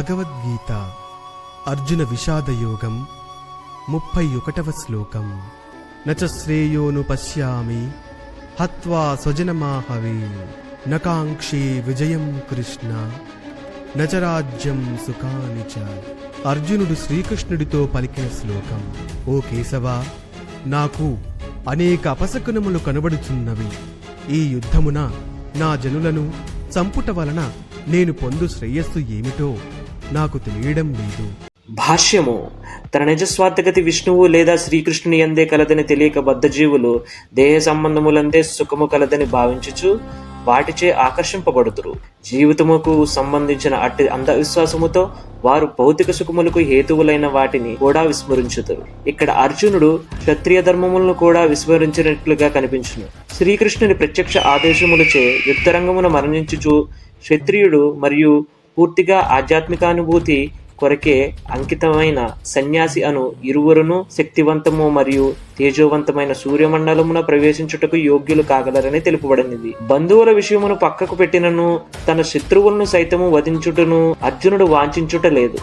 భగవద్గీత అర్జున విషాదయోగం 31వ శ్లోకం. నచ శ్రేయోను పశ్యామి హత్వా స్వజనమాహవే నకాంక్షే విజయం కృష్ణ నచ రాజ్యం సుఖాని చ. అర్జునుడు శ్రీకృష్ణుడితో పలికిన శ్లోకం. ఓ కేశవా, నాకు అనేక అపశకునములు కనబడుచున్నవి. ఈ యుద్ధమున నా జనులను చంపుట వలన నేను పొందు శ్రేయస్సు ఏమిటో నాకు తెలియడం లేదు. భాష్యము. తన నిజస్వార్థగతి విష్ణువు లేదా శ్రీకృష్ణుని యందే కలదని తెలియక బద్ధజీవులు దేహ సంబంధములందే సుఖము కలదని భావించుచు వాటిచే ఆకర్షింపబడుతురు. జీవితముకు సంబంధించిన అట్టి అంధవిశ్వాసముతో వారు భౌతిక సుఖములకు హేతువులైన వాటిని కూడా విస్మరించుతారు. ఇక్కడ అర్జునుడు క్షత్రియ ధర్మములను కూడా విస్మరించినట్లుగా కనిపించును. శ్రీకృష్ణుని ప్రత్యక్ష ఆదేశములచే యుద్ధరంగమున మరణించుచు క్షత్రియుడు మరియు పూర్తిగా ఆధ్యాత్మికానుభూతి కొరకే అంకితమైన సన్యాసి అను ఇరువురును శక్తివంతము మరియు తేజోవంతమైన సూర్యమండలమున ప్రవేశించుటకు యోగ్యులు కాగలరని తెలుపబడినది. బంధువుల విషయమును పక్కకు పెట్టినను తన శత్రువులను సైతము వధించుటను అర్జునుడు వాంఛించుట లేదు.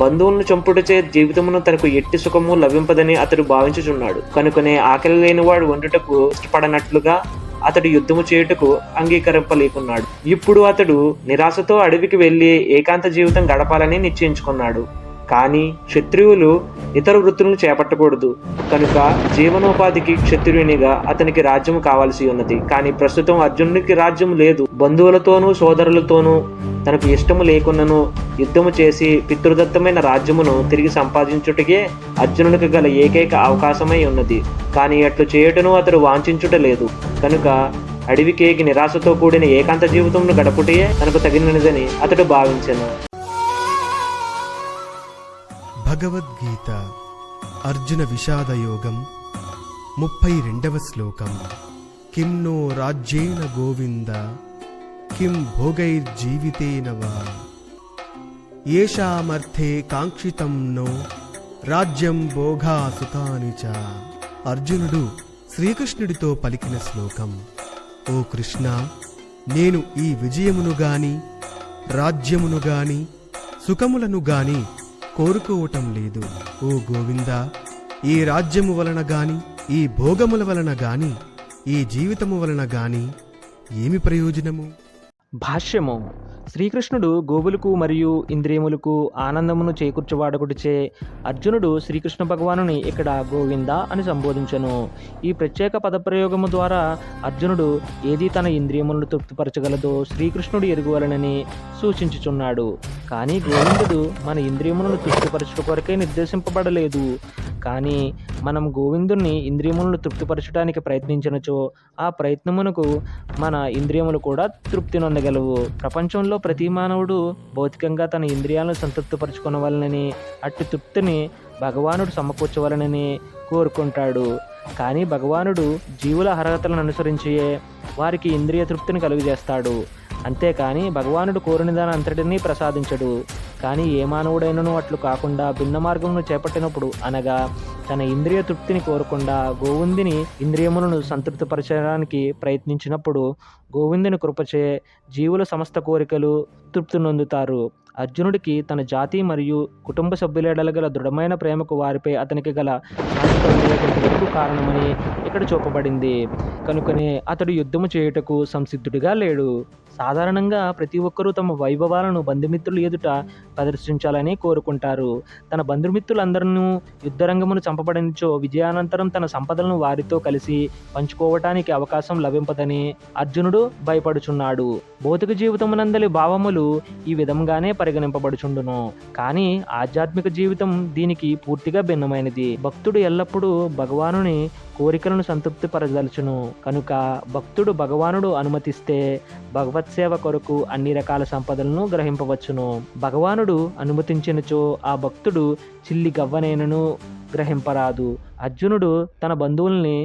బంధువులను చంపుటచే జీవితమును తనకు ఎట్టి సుఖము లభింపదని అతడు భావించుచున్నాడు. కనుకనే ఆకలి లేనివాడు వండుటకు ఇష్టపడనట్లుగా అతడు యుద్ధము చేయుటకు అంగీకరింపలేకున్నాడు. ఇప్పుడు అతడు నిరాశతో అడవికి వెళ్లి ఏకాంత జీవితం గడపాలని నిశ్చయించుకున్నాడు. కానీ క్షత్రియులు ఇతర వృత్తులను చేపట్టకూడదు కనుక జీవనోపాధికి క్షత్రియునిగా అతనికి రాజ్యము కావాల్సి ఉన్నది. కానీ ప్రస్తుతం అర్జునుడికి రాజ్యం లేదు. బంధువులతోనూ సోదరులతోనూ తనకు ఇష్టము లేకున్నను యుద్ధము చేసి పితృదత్తమైన రాజ్యమును తిరిగి సంపాదించుటకే అర్జునుడికి గల ఏకైక అవకాశమై ఉన్నది. కానీ అట్లు చేయుటను అతడు వాంఛించుట లేదు. కనుక అడవికేగి నిరాశతో కూడిన ఏకాంత జీవితంను గడపుటే తనకు తగినదని అతడు భావించెను. భగవద్గీత అర్జున విషాదయోగం 32వ శ్లోకం. కిం నో రాజ్యేన గోవింద కిం భోగైర్జీవితేన వా యేషామర్థే కాంక్షితం నో రాజ్యం భోగా సుఖాని చ. అర్జునుడు శ్రీకృష్ణుడితో పలికిన శ్లోకం. ఓ కృష్ణ, నేను ఈ విజయమును గాని రాజ్యమును గాని సుఖములను గాని కోరుకోవటం లేదు. ఓ గోవిందా, ఈ రాజ్యము వలన గాని ఈ భోగముల వలన గాని ఈ జీవితము వలన గాని ఏమి ప్రయోజనము? భాష్యము. శ్రీకృష్ణుడు గోవులకు మరియు ఇంద్రియములకు ఆనందమును చేకూర్చువాడకుడిచే అర్జునుడు శ్రీకృష్ణ భగవానుని ఇక్కడ గోవింద అని సంబోధించను. ఈ ప్రత్యేక పదప్రయోగము ద్వారా అర్జునుడు ఏది తన ఇంద్రియములను తృప్తిపరచగలదో శ్రీకృష్ణుడు ఎరుగువలనని సూచించుచున్నాడు. కానీ గోవిందుడు మన ఇంద్రియములను తృప్తిపరచుట కొరకే నిర్దేశింపబడలేదు. కానీ మనం గోవిందుని ఇంద్రియములను తృప్తిపరచడానికి ప్రయత్నించినచో ఆ ప్రయత్నమునకు మన ఇంద్రియములు కూడా తృప్తి నొందగలవు. ప్రపంచంలో ప్రతి మానవుడు భౌతికంగా తన ఇంద్రియాలను సంతృప్తిపరచుకునవలనని అట్టి తృప్తిని భగవానుడు సమకూర్చవలనని కోరుకుంటాడు. కానీ భగవానుడు జీవుల అర్హతలను అనుసరించి వారికి ఇంద్రియ తృప్తిని కలుగజేస్తాడు. అంతేకాని భగవానుడు కోరిన దాని అంతటినీ ప్రసాదించడు. కానీ ఏ మానవుడైనను అట్లు కాకుండా భిన్న మార్గమును చేపట్టినప్పుడు, అనగా తన ఇంద్రియ తృప్తిని కోరకుండా గోవిందుని ఇంద్రియములను సంతృప్తిపరచడానికి ప్రయత్నించినప్పుడు గోవిందుని కృపచే జీవుల సమస్త కోరికలు తృప్తి నొందుతారు. అర్జునుడికి తన జాతి మరియు కుటుంబ సభ్యులేడల గల దృఢమైన ప్రేమకు వారిపై అతనికి గల కారణమని ఇక్కడ చూపబడింది. కనుకనే అతడు యుద్ధము చేయుటకు సంసిద్ధుడిగా లేడు. సాధారణంగా ప్రతి ఒక్కరూ తమ వైభవాలను బంధుమిత్రులు ఎదుట ప్రదర్శించాలని కోరుకుంటారు. తన బంధుమిత్రులందరూ యుద్ధరంగమును చంపబడినచో విజయానంతరం తన సంపదలను వారితో కలిసి పంచుకోవటానికి అవకాశం లభింపదని అర్జునుడు భయపడుచున్నాడు. భౌతిక జీవితమునందలి భావములు ఈ విధంగానే పరిగణింపబడుచుండును. కానీ ఆధ్యాత్మిక జీవితం దీనికి పూర్తిగా భిన్నమైనది. భక్తుడు ఎల్లప్పుడూ భగవానుని కోరికలను సంతృప్తిపరచదలుచును. కనుక భక్తుడు భగవానుడు అనుమతిస్తే భగవత్ సేవ కొరకు అన్ని రకాల సంపదలను గ్రహింపవచ్చును. భగవానుడు అనుమతించినచో ఆ భక్తుడు చిల్లి గవ్వనేనను గ్రహింపరాదు. అర్జునుడు తన బంధువుల్ని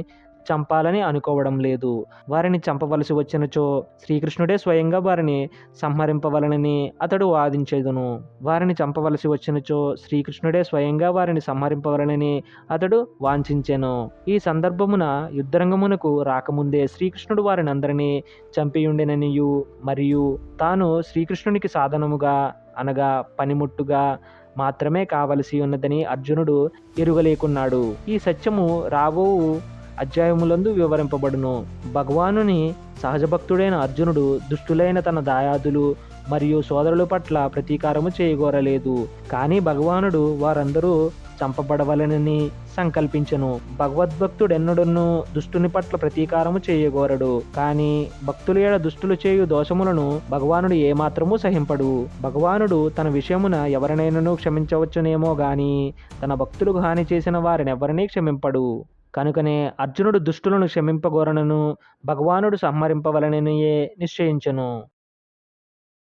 చంపాలని అనుకోవడం లేదు. వారిని చంపవలసి వచ్చినచో శ్రీకృష్ణుడే స్వయంగా వారిని సంహరింపవలనని అతడు వాదించేదును. వారిని చంపవలసి వచ్చినచో శ్రీకృష్ణుడే స్వయంగా వారిని సంహరింపవలనని అతడు వాంఛించెను. ఈ సందర్భమున యుద్ధరంగమునకు రాకముందే శ్రీకృష్ణుడు వారిని అందరినీ చంపియుండెననియు మరియు తాను శ్రీకృష్ణునికి సాధనముగా అనగా పనిముట్టుగా మాత్రమే కావలసి ఉన్నదని అర్జునుడు ఎరుగలేకున్నాడు. ఈ సత్యము రాబోవు అధ్యాయములందు వివరింపబడును. భగవానుని సహజభక్తుడైన అర్జునుడు దుష్టులైన తన దాయాదులు మరియు సోదరుల పట్ల ప్రతీకారము చేయగోరలేదు. కానీ భగవానుడు వారందరూ చంపబడవలనని సంకల్పించెను. భగవద్భక్తుడెన్నడూను దుష్టుని పట్ల ప్రతీకారము చేయగోరడు. కానీ భక్తుల ఎడ దుష్టులు చేయు దోషములను భగవానుడు ఏమాత్రము సహింపడు. భగవానుడు తన విషయమున ఎవరినైనాను క్షమించవచ్చునేమో గాని తన భక్తులకు హాని చేసిన వారిని ఎవరినీ క్షమింపడు. కనుకనే అర్జునుడు దుష్టులను క్షమింపగోరనను భగవానుడు సంహరింపవలననియే నిశ్చయించెను.